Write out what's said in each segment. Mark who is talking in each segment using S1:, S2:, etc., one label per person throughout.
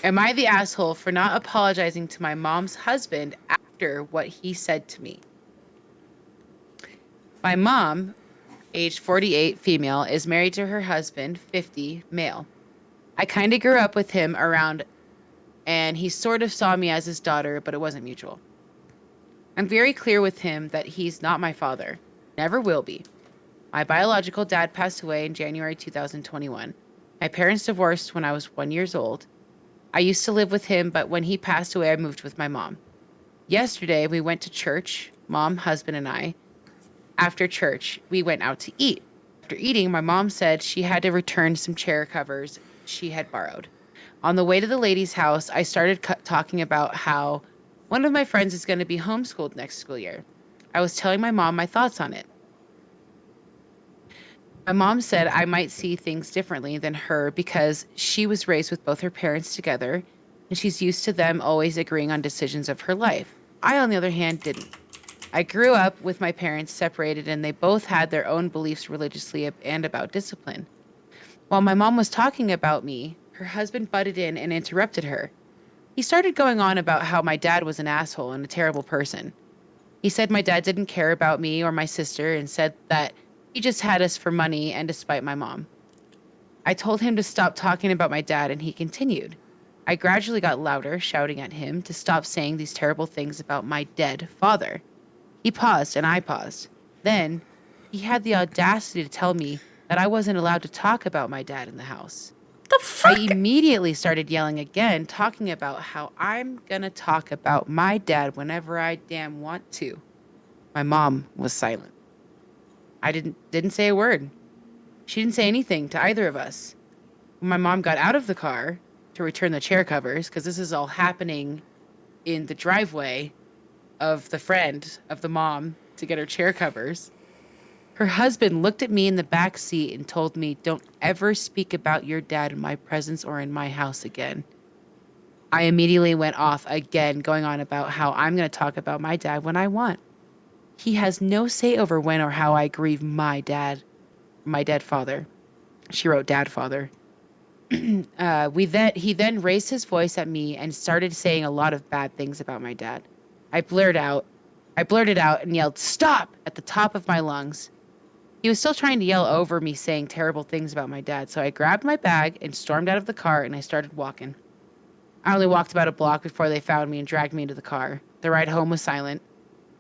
S1: Am I the asshole for not apologizing to my mom's husband after what he said to me? My mom, age 48, female, is married to her husband, 50, male. I kind of grew up with him around, and he sort of saw me as his daughter, but it wasn't mutual. I'm very clear with him that he's not my father, never will be. My biological dad passed away in January 2021. My parents divorced when I was 1 year old. I used to live with him, but when he passed away, I moved with my mom. Yesterday, we went to church, mom, husband, and I. After church, we went out to eat. After eating, my mom said she had to return some chair covers she had borrowed. On the way to the lady's house, I started talking about how one of my friends is going to be homeschooled next school year. I was telling my mom my thoughts on it. My mom said I might see things differently than her because she was raised with both her parents together and she's used to them always agreeing on decisions of her life. I, on the other hand, didn't. I grew up with my parents separated and they both had their own beliefs religiously and about discipline. While my mom was talking about me, her husband butted in and interrupted her. He started going on about how my dad was an asshole and a terrible person. He said my dad didn't care about me or my sister and said that he just had us for money and to spite my mom. I told him to stop talking about my dad and he continued. I gradually got louder, shouting at him to stop saying these terrible things about my dead father. He paused and I paused. Then he had the audacity to tell me that I wasn't allowed to talk about my dad in the house.
S2: The
S1: I
S2: fuck?
S1: immediately started yelling again, talking about how I'm gonna talk about my dad whenever I damn want to. My mom was silent. I didn't say a word. She didn't say anything to either of us. When my mom got out of the car to return the chair covers, because this is all happening in the driveway of the friend of the mom to get her chair covers, her husband looked at me in the back seat and told me, "Don't ever speak about your dad in my presence or in my house again." I immediately went off again, going on about how I'm going to talk about my dad when I want. He has no say over when or how I grieve my dad, my dead father. She wrote dad father. He then raised his voice at me and started saying a lot of bad things about my dad. I blurted out, I blurted out and yelled, "Stop!" at the top of my lungs. He was still trying to yell over me saying terrible things about my dad, so I grabbed my bag and stormed out of the car and I started walking. I only walked about a block before they found me and dragged me into the car. The ride home was silent.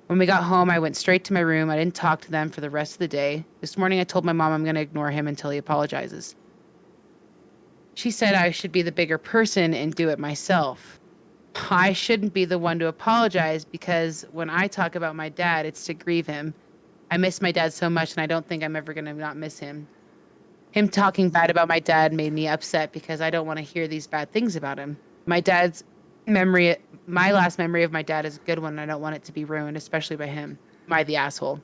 S1: When we got home, I went straight to my room. I didn't talk to them for the rest of the day. This morning, I told my mom I'm going to ignore him until he apologizes. She said I should be the bigger person and do it myself. I shouldn't be the one to apologize because when I talk about my dad, it's to grieve him. I miss my dad so much, and I don't think I'm ever going to not miss him. Him talking bad about my dad made me upset because I don't want to hear these bad things about him. My dad's memory, my last memory of my dad is a good one, and I don't want it to be ruined, especially by him. Am I the asshole?